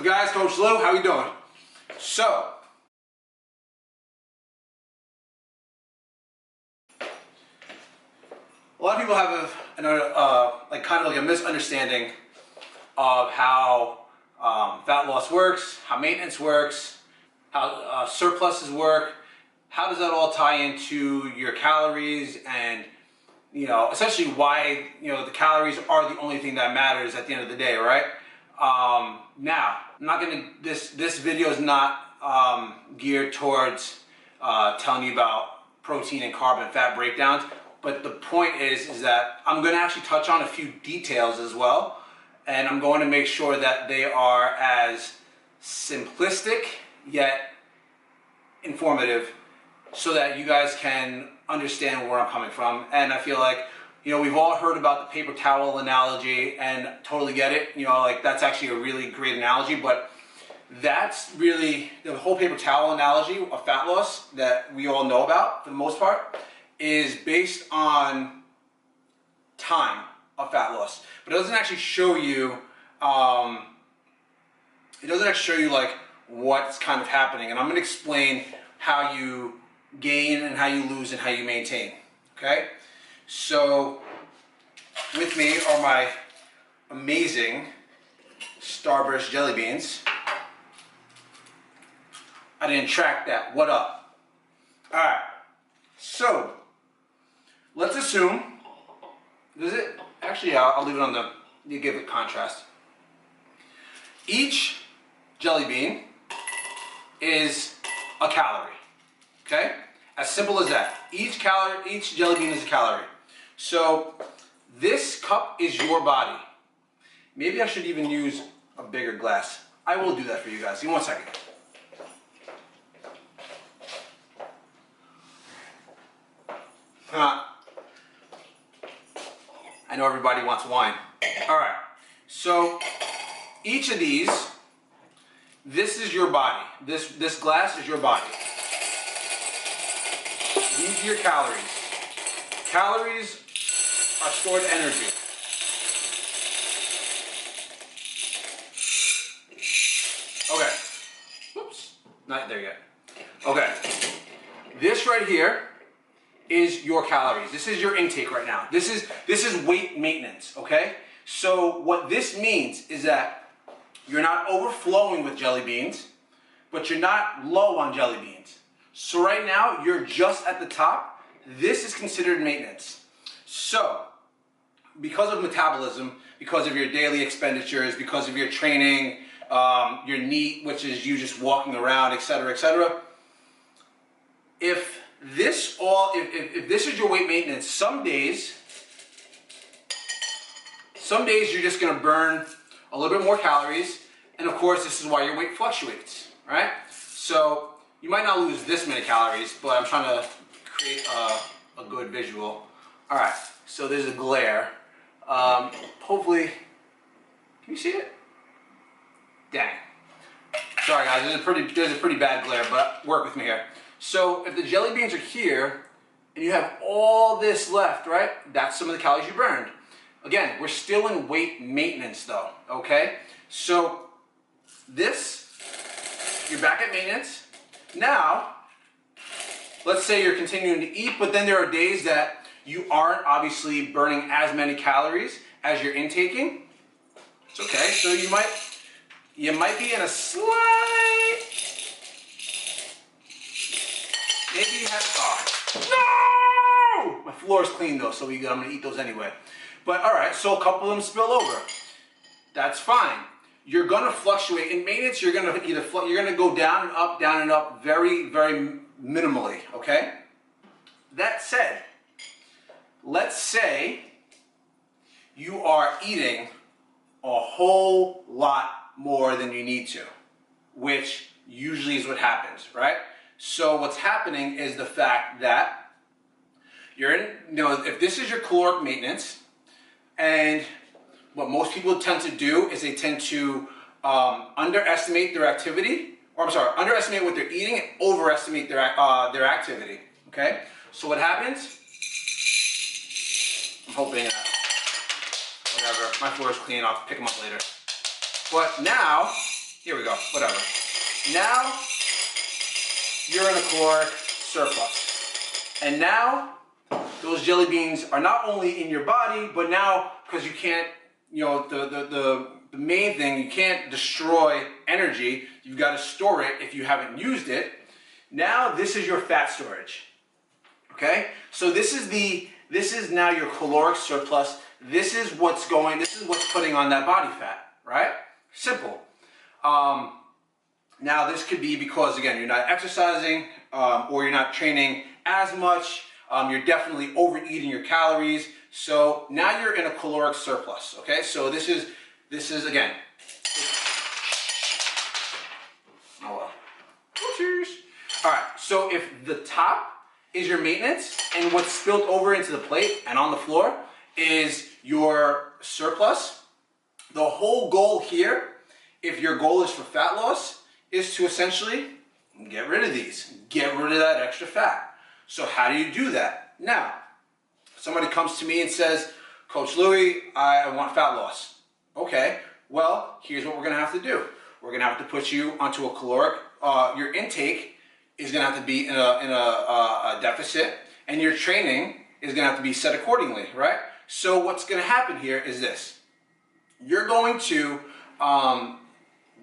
guys? Coach Lou, how you doing? So, a lot of people have a misunderstanding of how fat loss works, how maintenance works, how surpluses work. How does that all tie into your calories, and essentially why the calories are the only thing that matters at the end of the day, right? Now, I'm not gonna. This video is not geared towards telling you about protein and carb and fat breakdowns. But the point is that I'm going to actually touch on a few details as well, and I'm going to make sure that they are as simplistic yet informative, so that you guys can understand where I'm coming from. And I feel like we've all heard about the paper towel analogy, and totally get it. That's actually a really great analogy, but that's really the whole paper towel analogy of fat loss that we all know about for the most part is based on time of fat loss, but it doesn't actually show you. Like what's kind of happening, and I'm going to explain how you gain and how you lose and how you maintain. Okay, so with me are my amazing Starburst jelly beans. I didn't track that. What up? All right. So let's assume. Does it actually? I'll leave it on the. You give it contrast. Each jelly bean is a calorie. Okay? As simple as that. Each jelly bean is a calorie. So this cup is your body. Maybe I should even use a bigger glass. I will do that for you guys. Give me 1 second. I know everybody wants wine. All right. So each of these, this is your body. This glass is your body. These are your calories. Calories are stored energy. Okay. Whoops. Not there yet. Okay. This right here is your calories. This is your intake right now. This is weight maintenance, okay? So what this means is that you're not overflowing with jelly beans, but you're not low on jelly beans. So right now, you're just at the top. This is considered maintenance. So, because of metabolism, because of your daily expenditures, because of your training, your NEAT, which is you just walking around, etc., etc., if this is your weight maintenance, some days you're just going to burn a little bit more calories, and of course this is why your weight fluctuates, right? So you might not lose this many calories, but I'm trying to create a good visual. All right, so there's a glare. Hopefully, can you see it? Dang. Sorry guys, there's a pretty bad glare, but work with me here. So if the jelly beans are here, and you have all this left, right? That's some of the calories you burned. Again, we're still in weight maintenance though, okay? So this, you're back at maintenance. Now, let's say you're continuing to eat, but then there are days that you aren't obviously burning as many calories as you're intaking. It's okay, so you might be in a slight, maybe you have, no! My floor is clean though, so I'm gonna eat those anyway. But all right, so a couple of them spill over. That's fine. You're gonna fluctuate in maintenance. You're gonna go down and up, very, very minimally. Okay. That said, let's say you are eating a whole lot more than you need to, which usually is what happens, right? So what's happening is the fact that you're in, if this is your caloric maintenance, and what most people tend to do is they tend to underestimate their activity, underestimate what they're eating and overestimate their activity, okay? So what happens, I'm hoping, whatever, my floor is clean, I'll pick them up later. But now, Here we go, whatever. Now, you're in a caloric surplus. And now, those jelly beans are not only in your body, but now, because you can't, you know, the main thing, you can't destroy energy, you've got to store it if you haven't used it. Now, this is your fat storage. Okay? So this is now your caloric surplus. This is what's putting on that body fat, right? Simple. Now this could be because, again, you're not exercising or you're not training as much. You're definitely overeating your calories. So now you're in a caloric surplus, okay? So this is again. Oh well. Cheers. All right, so if the top is your maintenance and what's spilled over into the plate and on the floor is your surplus, the whole goal here, if your goal is for fat loss, is to essentially get rid of these, get rid of that extra fat. So how do you do that? Now, somebody comes to me and says, Coach Louie, I want fat loss. Okay, well, here's what we're gonna have to do. We're gonna have to put you onto a caloric, your intake is gonna have to be in a deficit, and your training is gonna have to be set accordingly, right? So what's gonna happen here is this. You're going to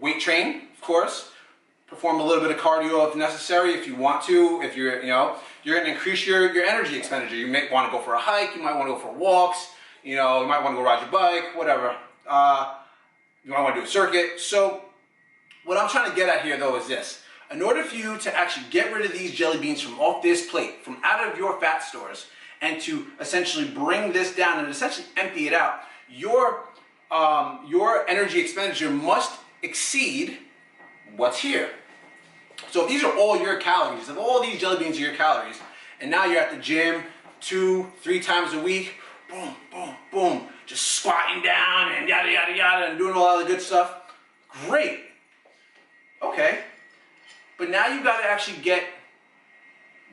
weight train, of course, perform a little bit of cardio if necessary, if you want to, if you're, you know, you're gonna increase your energy expenditure. You may wanna go for a hike, you might wanna go for walks, you know, you might wanna go ride your bike, whatever. You might wanna do a circuit. So what I'm trying to get at here though is this. In order for you to actually get rid of these jelly beans from off this plate, from out of your fat stores, and to essentially bring this down and essentially empty it out, your energy expenditure must exceed what's here. So if these are all your calories, if all these jelly beans are your calories, and now you're at the gym 2-3 times a week, boom, boom, boom, just squatting down and yada, yada, yada, and doing all the good stuff, great. Okay. But now you got to actually you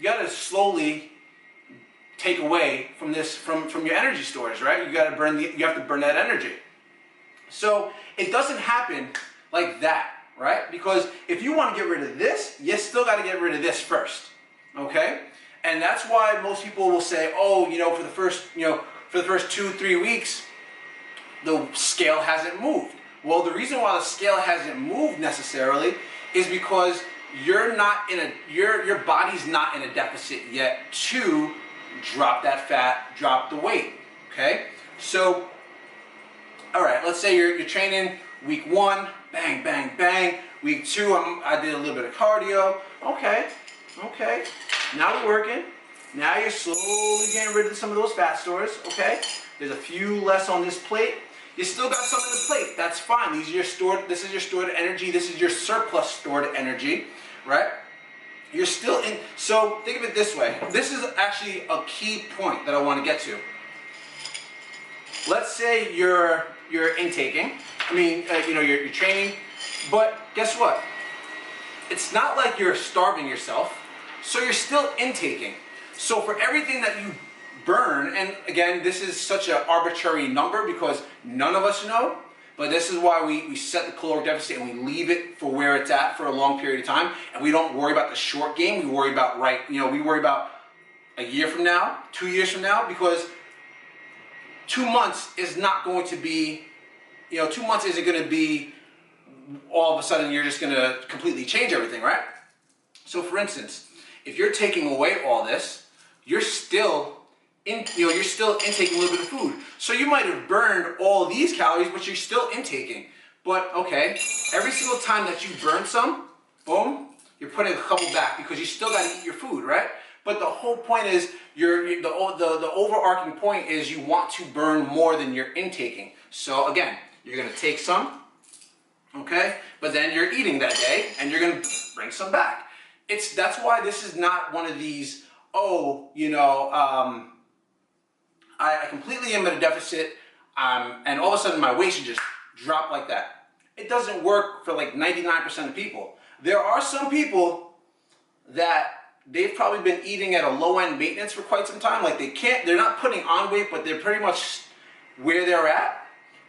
got to slowly take away from this, from your energy stores, right? You have to burn that energy. So it doesn't happen like that, right? Because if you want to get rid of this, you still got to get rid of this first, okay? And that's why most people will say, oh, you know, for the first 2-3 weeks, the scale hasn't moved. Well, the reason why the scale hasn't moved necessarily is because your body's not in a deficit yet to drop that fat, drop the weight, okay? So, all right, let's say you're training week 1, bang, bang, bang. Week 2, I did a little bit of cardio. Okay. Now we're working. Now you're slowly getting rid of some of those fat stores, okay? There's a few less on this plate. You still got some in the plate. That's fine. This is your stored energy. This is your surplus stored energy, right? You're still in. So think of it this way. This is actually a key point that I want to get to. Let's say you're intaking. You're training, but guess what? It's not like you're starving yourself. So you're still intaking. So for everything that you burn, and again, this is such an arbitrary number because none of us know, but this is why we set the caloric deficit and we leave it for where it's at for a long period of time, and we don't worry about the short game. We worry about we worry about a year from now, 2 years from now, because 2 months is not going to be, 2 months isn't going to be all of a sudden you're just going to completely change everything, right? So for instance, if you're taking away all this, you're still intaking a little bit of food. So you might have burned all these calories, but you're still intaking. But okay, every single time that you burn some, boom, you're putting a couple back because you still got to eat your food, right? But the whole point is, the overarching point is you want to burn more than you're intaking. So again, you're going to take some, okay, but then you're eating that day and you're going to bring some back. That's why this is not one of these, I completely am at a deficit, and all of a sudden my weight should just drop like that. It doesn't work for like 99% of people. There are some people that they've probably been eating at a low-end maintenance for quite some time. Like they're not putting on weight, but they're pretty much where they're at.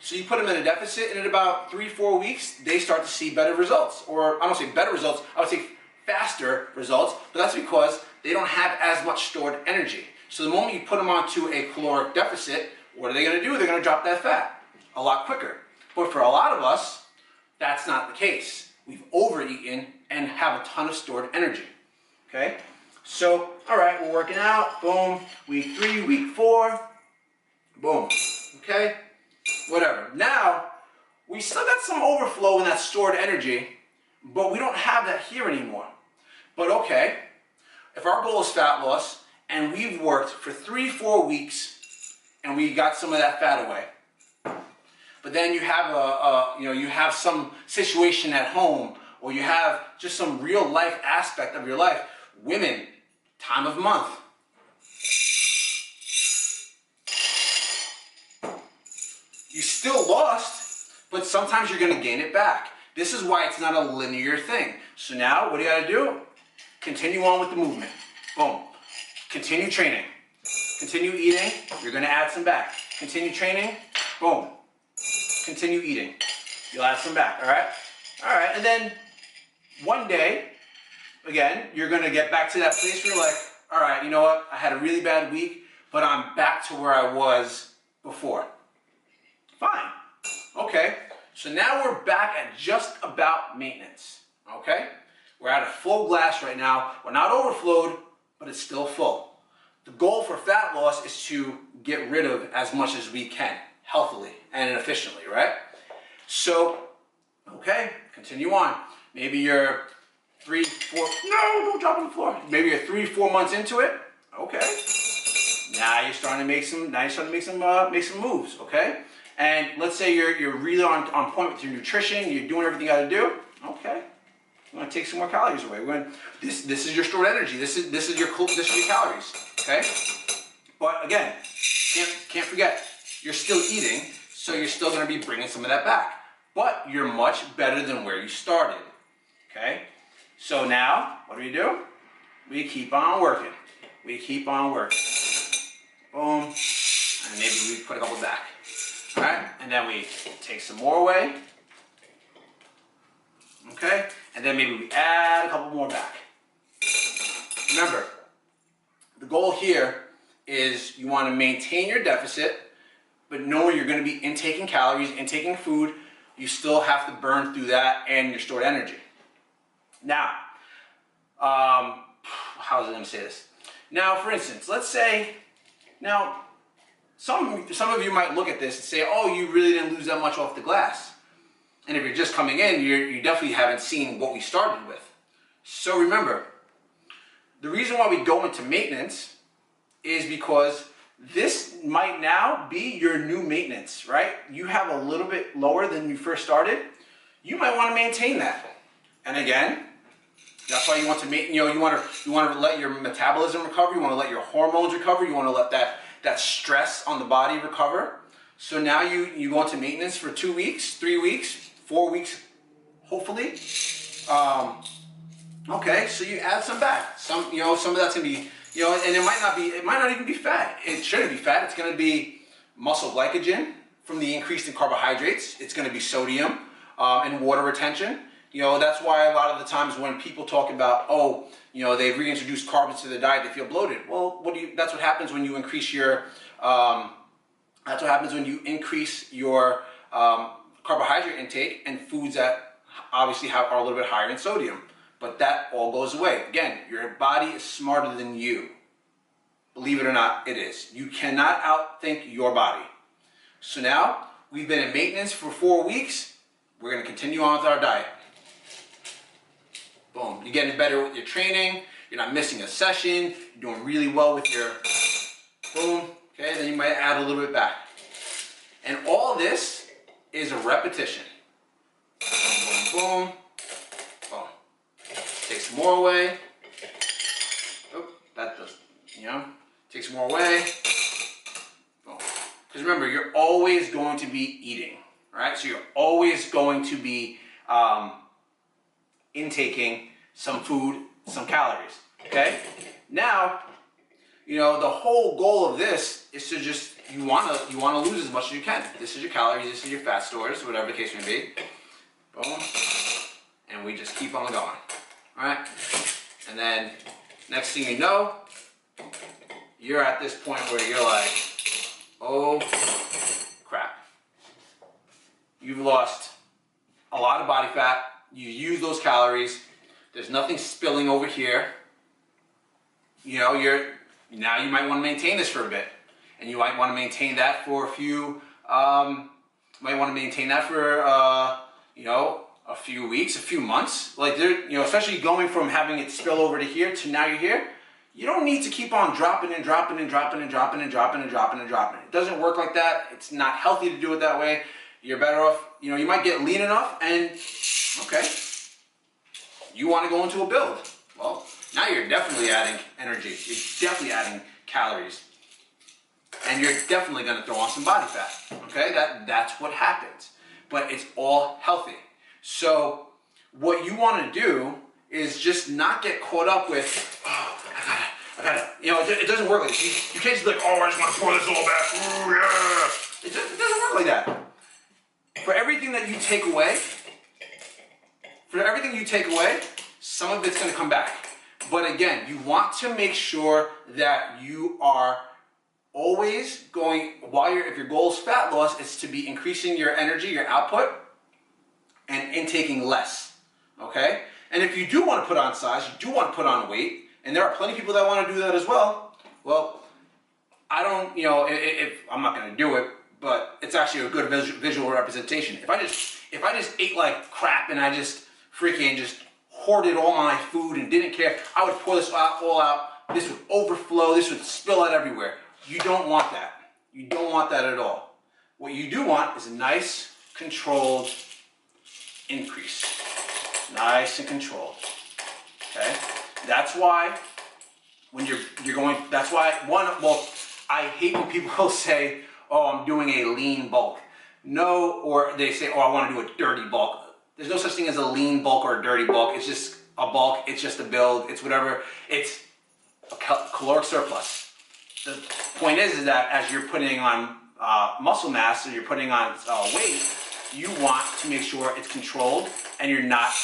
So you put them in a deficit, and in about 3-4 weeks, they start to see better results. Or I don't say better results, I would say faster results, but that's because they don't have as much stored energy. So the moment you put them onto a caloric deficit, what are they going to do? They're going to drop that fat a lot quicker. But for a lot of us, that's not the case. We've overeaten and have a ton of stored energy. Okay? So, all right, we're working out. Boom. Week 3, week 4. Boom. Okay? Whatever. Now, we still got some overflow in that stored energy, but we don't have that here anymore. But okay, if our goal is fat loss and we've worked for 3-4 weeks and we got some of that fat away, but then you have you have some situation at home, or you have just some real life aspect of your life. Women, time of month. You still lost, but sometimes you're going to gain it back. This is why it's not a linear thing. So now, what do you got to do? Continue on with the movement. Boom. Continue training. Continue eating. You're going to add some back. Continue training. Boom. Continue eating. You'll add some back, all right? All right, and then one day, again, you're going to get back to that place where you're like, all right, you know what? I had a really bad week, but I'm back to where I was before. Fine. Okay. So now we're back at just about maintenance. Okay? We're at a full glass right now. We're not overflowed, but it's still full. The goal for fat loss is to get rid of as much as we can, healthily and efficiently, right? So, okay, continue on. Maybe you're 3, 4, no, don't drop on the floor. Maybe you're 3-4 months into it. Okay. Now you're starting to make some, make some moves, okay? And let's say you're really on point with your nutrition, you're doing everything you got to do. Okay, we're going to take some more calories away. This is your stored energy. This is your calories. Okay, but again, can't forget, you're still eating, so you're still going to be bringing some of that back. But you're much better than where you started. Okay, so now what do? We keep on working. We keep on working. Boom, and maybe we put a couple back. All right, and then we take some more away. Okay, and then maybe we add a couple more back. Remember, the goal here is you want to maintain your deficit, but knowing you're going to be intaking calories, intaking food, you still have to burn through that and your stored energy. Now, how was I going to say this? Now, for instance, let's say, now, some of you might look at this and say, oh, you really didn't lose that much off the glass. And if you're just coming in, you definitely haven't seen what we started with. So remember, the reason why we go into maintenance is because this might now be your new maintenance, right? You have a little bit lower than you first started. You might want to maintain that. And again, that's why you want to you want to let your metabolism recover. You want to let your hormones recover. You want to let that stress on the body recover. So now you go into maintenance for 2 weeks, 3 weeks, 4 weeks, hopefully. Okay, so you add some back. Some of that's gonna be, and it might not even be fat. It shouldn't be fat. It's gonna be muscle glycogen from the increase in carbohydrates. It's gonna be sodium and water retention. That's why a lot of the times when people talk about, they've reintroduced carbs to their diet, they feel bloated. Well, that's what happens when you increase your, carbohydrate intake and foods that obviously are a little bit higher in sodium. But that all goes away. Again, your body is smarter than you. Believe it or not, it is. You cannot outthink your body. So now, we've been in maintenance for 4 weeks. We're going to continue on with our diet. Boom. You're getting better with your training. You're not missing a session. You're doing really well with your boom. Okay, then you might add a little bit back. And all this is a repetition. Boom, boom, boom. Boom. Take some more away. Oh, that does, take some more away. Boom. Because remember, you're always going to be eating, right? So you're always going to be intaking some food, some calories, okay? Now, the whole goal of this is to just you wanna lose as much as you can. This is your calories, this is your fat stores, whatever the case may be. Boom. And we just keep on going. All right? And then next thing you know, you're at this point where you're like, oh crap. You've lost a lot of body fat. You use those calories. There's nothing spilling over here. You know, now you might want to maintain this for a bit. And you might want to maintain that for a few, you know, a few weeks, a few months. Like, you know, especially going from having it spill over to here to now you're here. You don't need to keep on dropping and dropping and dropping and dropping and dropping and dropping and dropping. It doesn't work like that. It's not healthy to do it that way. You're better off, you know, you might get lean enough and, okay, you want to go into a build. Well, now you're definitely adding energy. You're definitely adding calories. And you're definitely going to throw on some body fat. Okay, that's what happens. But it's all healthy. So what you want to do is just not get caught up with, oh, I gotta, you know, it doesn't work like this. You can't just be like, oh, I just want to pour this all back. Ooh, yeah. It doesn't work like that. For everything that you take away, some of it's going to come back. But again, you want to make sure that you are always going, if your goal is fat loss, it's to be increasing your energy, your output, and intaking less, okay? And if you do want to put on size, you do want to put on weight, and there are plenty of people that want to do that as well, well, I don't, you know, I'm not going to do it, but it's actually a good visual representation. If I just ate like crap and I just freaking just hoarded all my food and didn't care, I would pour this all out, this would overflow, this would spill out everywhere. You don't want that. You don't want that at all. What you do want is a nice, controlled increase. Nice and controlled. Okay? That's why when you're going, that's why I hate when people say, oh, I'm doing a lean bulk. No, or they say, oh, I want to do a dirty bulk. There's no such thing as a lean bulk or a dirty bulk. It's just a bulk. It's just a build. It's whatever. It's a caloric surplus. The point is that as you're putting on muscle mass or you're putting on weight, you want to make sure it's controlled and you're not